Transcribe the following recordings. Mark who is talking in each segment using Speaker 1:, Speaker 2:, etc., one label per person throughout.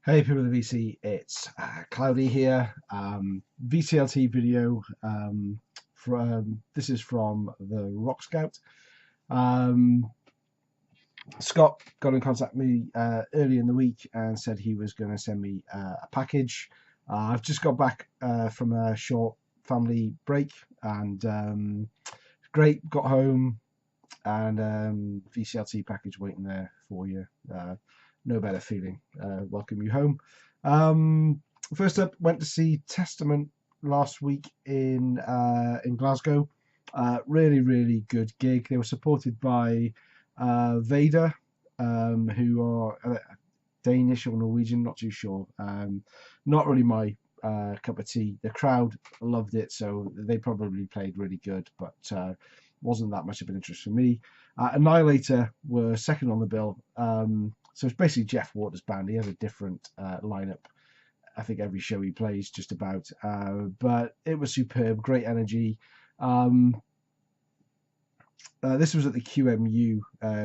Speaker 1: Hey people of the VC, it's Cloudy here. VCLT video from this is from the Rock Scout. Um, Scott got in contact with me early in the week and said he was going to send me a package. I've just got back from a short family break and great. Got home and VCLT package waiting there for you. No better feeling. Welcome you home. First up, went to see Testament last week in Glasgow. Really good gig. They were supported by Vader, who are Danish or Norwegian, not too sure. Not really my cup of tea. The crowd loved it, so they probably played really good, but wasn't that much of an interest for me. Annihilator were second on the bill. So it's basically Jeff Waters' band. He has a different lineup, I think, every show he plays, just about. But it was superb, great energy. This was at the QMU,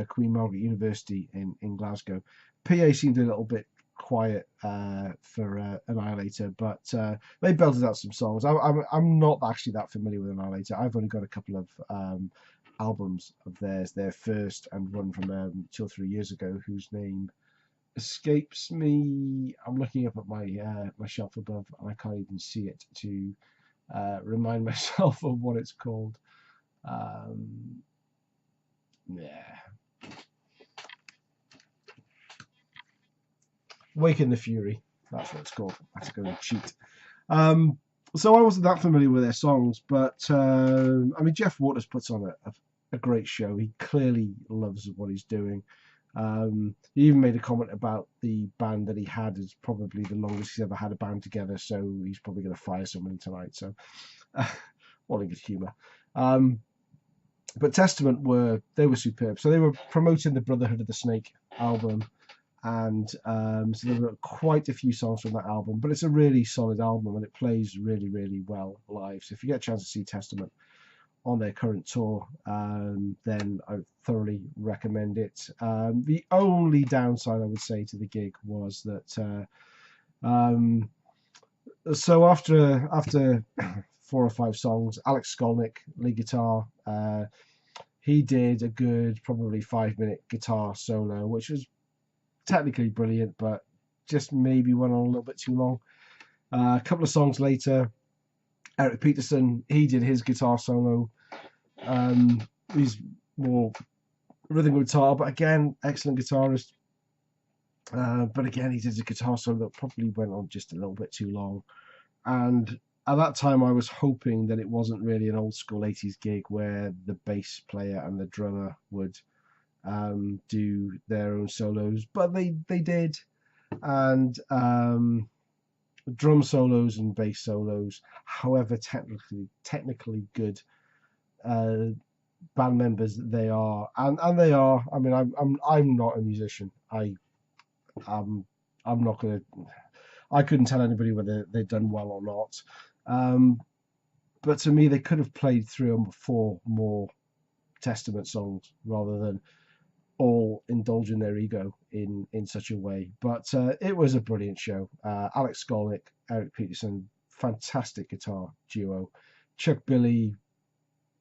Speaker 1: Queen Margaret University in Glasgow. PA seemed a little bit quiet for Annihilator, but they belted out some songs. I'm not actually that familiar with Annihilator. I've only got a couple of albums of theirs, their first and one from 2 or 3 years ago, whose name escapes me. I'm looking up at my shelf above, and I can't even see it to remind myself of what it's called. Yeah, Wake in the Fury. That's what it's called. I have to go and cheat. So I wasn't that familiar with their songs, but I mean, Jeff Waters puts on a great show. He clearly loves what he's doing. He even made a comment about the band that he had is probably the longest he's ever had a band together, so he's probably going to fire someone tonight. So, all in good humour. But Testament were superb. So they were promoting the Brotherhood of the Snake album, and so there were quite a few songs from that album. But it's a really solid album, and it plays really well live. So if you get a chance to see Testament on their current tour, then I thoroughly recommend it. The only downside I would say to the gig was that so after 4 or 5 songs, Alex Skolnick, lead guitar, he did a good probably 5-minute guitar solo, which was technically brilliant, but just maybe went on a little bit too long. A couple of songs later, Eric Peterson, he did his guitar solo. He's more rhythm guitar, but again, excellent guitarist. But again, he did a guitar solo that probably went on just a little bit too long. And at that time, I was hoping that it wasn't really an old school 80s gig where the bass player and the drummer would do their own solos, but they did. And drum solos and bass solos, however technically good band members they are, and they are. I mean, I'm not a musician. I'm not gonna. I couldn't tell anybody whether they'd done well or not. But to me, they could have played 3 or 4 more Testament songs rather than all indulging their ego in such a way. But it was a brilliant show. Alex Skolnick, Eric Peterson, fantastic guitar duo. Chuck Billy,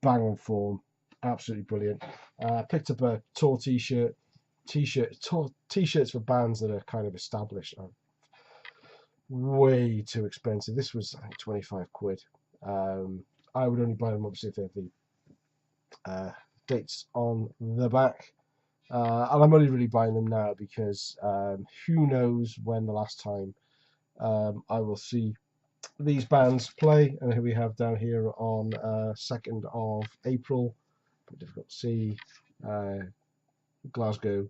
Speaker 1: bang on form, absolutely brilliant. Picked up a tour t-shirts for bands that are kind of established are way too expensive. This was, I think, 25 quid. I would only buy them obviously if they have the dates on the back. And I'm only really buying them now because who knows when the last time I will see these bands play. And here we have down here on 2nd of April, pretty difficult to see, Glasgow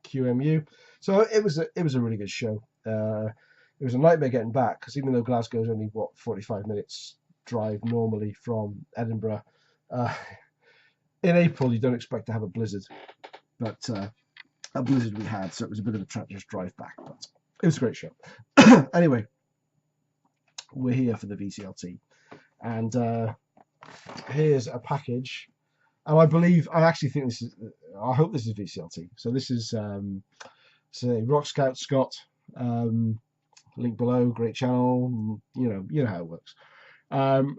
Speaker 1: QMU. So it was a really good show. It was a nightmare getting back because even though Glasgow is only 45 minutes drive normally from Edinburgh, in April you don't expect to have a blizzard, but a blizzard we had, so it was a bit of a treacherous drive back, but it was a great show. Anyway, we're here for the VCLT, and here's a package, and I actually think this is, I hope this is VCLT. So this is say Rock Scout Scott Link below, great channel. You know how it works.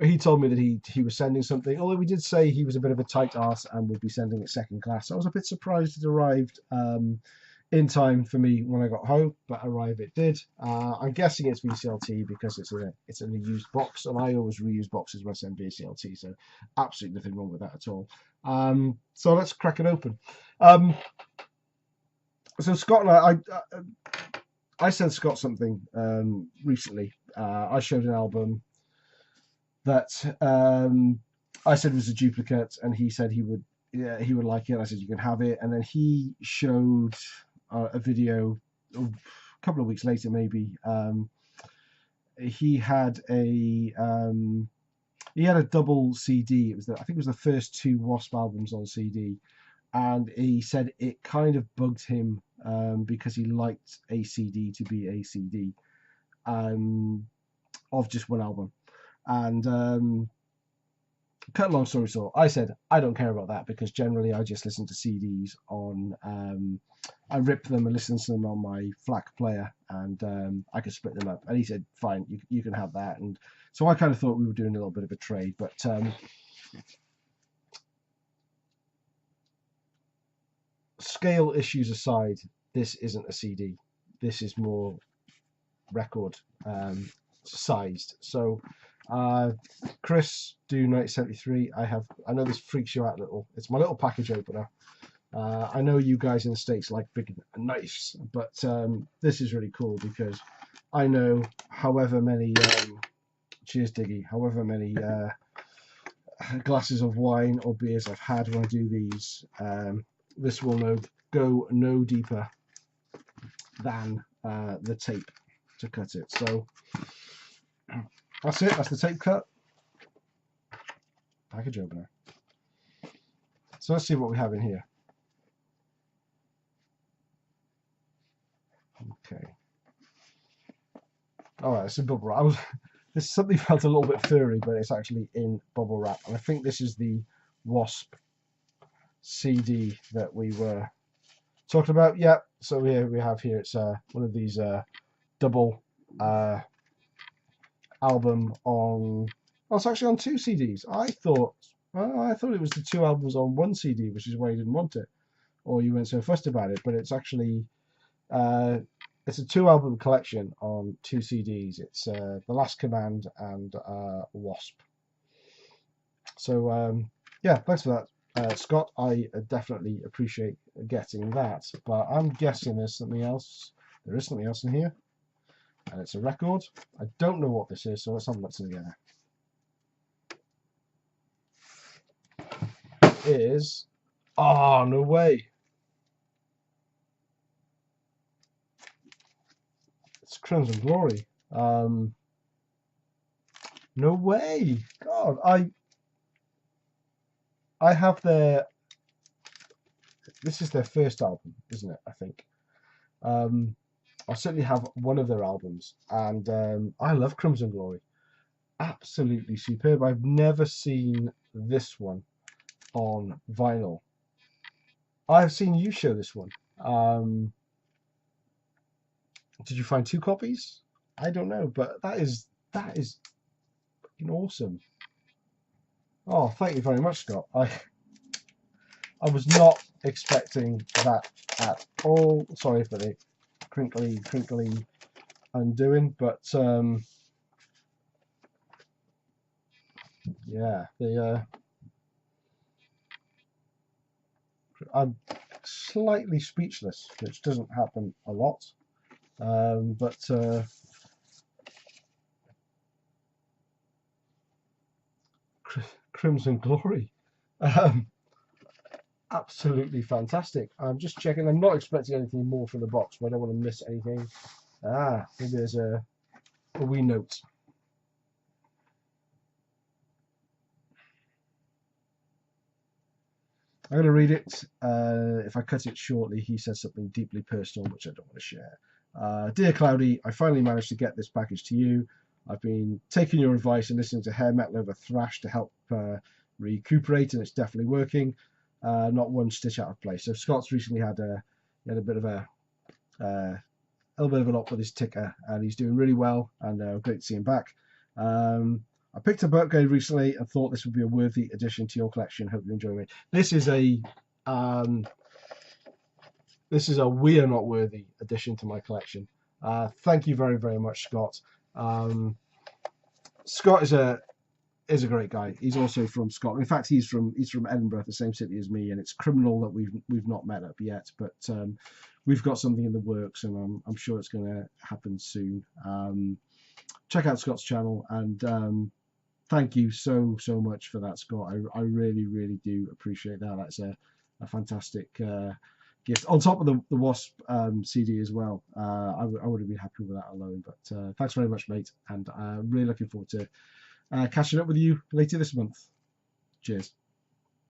Speaker 1: He told me that he was sending something, although we did say he was a bit of a tight ass and would be sending it second class. I was a bit surprised it arrived in time for me when I got home, but arrive it did. I'm guessing it's VCLT because it's in a used box, and I always reuse boxes when I send VCLT, so absolutely nothing wrong with that at all. So let's crack it open. So Scott and I sent Scott something recently. I showed an album that I said was a duplicate, and he said he would like it. I said you can have it, and then he showed a video a couple of weeks later, maybe. He had a double CD. I think it was the first two Wasp albums on CD, and he said it kind of bugged him because he liked a CD to be a CD of just one album. And cut a long story short, I said I don't care about that because generally I just listen to CDs on. I rip them and listen to them on my FLAC player, and I can split them up. And he said, "Fine, you can have that." And so I kind of thought we were doing a little bit of a trade, but scale issues aside, this isn't a CD. This is more record sized. So Chris, do 1973. I know this freaks you out a little. It's my little package opener. I know you guys in the States like big knives, but this is really cool because I know however many cheers Diggy, however many glasses of wine or beers I've had when I do these, this will go no deeper than the tape to cut it. So that's it. That's the tape cut. Package opener. So let's see what we have in here. Okay. All right, it's a bubble wrap. This something felt a little bit furry, but it's actually in bubble wrap, and I think this is the Wasp CD that we were talking about. Yeah. So here we have it's one of these double album on. Oh, it's actually on two CDs. I thought it was the two albums on one CD, which is why you didn't want it, or you weren't so fussed about it. But it's actually it's a two album collection on two CDs. It's The Last Command and Wasp. So yeah, thanks for that, Scott. I definitely appreciate getting that. But I'm guessing there's something else. There is something else in here, and it's a record. I don't know what this is, so let's have a look together. It is. Oh, no way. It's Crimson Glory. No way. God, I have their. This is their first album, isn't it? I think. I certainly have one of their albums, and I love Crimson Glory. Absolutely superb. I've never seen this one on vinyl. I've seen you show this one. Did you find two copies? I don't know, but that is fucking awesome. Oh, thank you very much, Scott. I was not expecting that at all. Sorry for the crinkly undoing, but yeah, I'm slightly speechless, which doesn't happen a lot, but Crimson Glory, absolutely fantastic. I'm just checking. I'm not expecting anything more from the box, but I don't want to miss anything. Maybe there's a wee note. I'm going to read it. If I cut it shortly, he says something deeply personal, which I don't want to share. Dear Cloudy, I finally managed to get this package to you. I've been taking your advice and listening to hair metal over thrash to help recuperate, and it's definitely working. Not one stitch out of place. So Scott's recently had a bit of a little bit of an op with his ticker, and he's doing really well, and great to see him back. I picked up Upgrade recently and thought this would be a worthy addition to your collection. Hope you enjoy it. This is a we are not worthy addition to my collection. Thank you very, very much, Scott. Scott is a great guy. He's also from Scotland. In fact, he's from Edinburgh, the same city as me, and it's criminal that we've not met up yet. But we've got something in the works, and I'm sure it's going to happen soon. Check out Scott's channel, and thank you so much for that, Scott. I really, really do appreciate that. That's a fantastic gift. On top of the Wasp CD as well. I would have been happy with that alone. But thanks very much, mate, and really looking forward to catching up with you later this month. Cheers.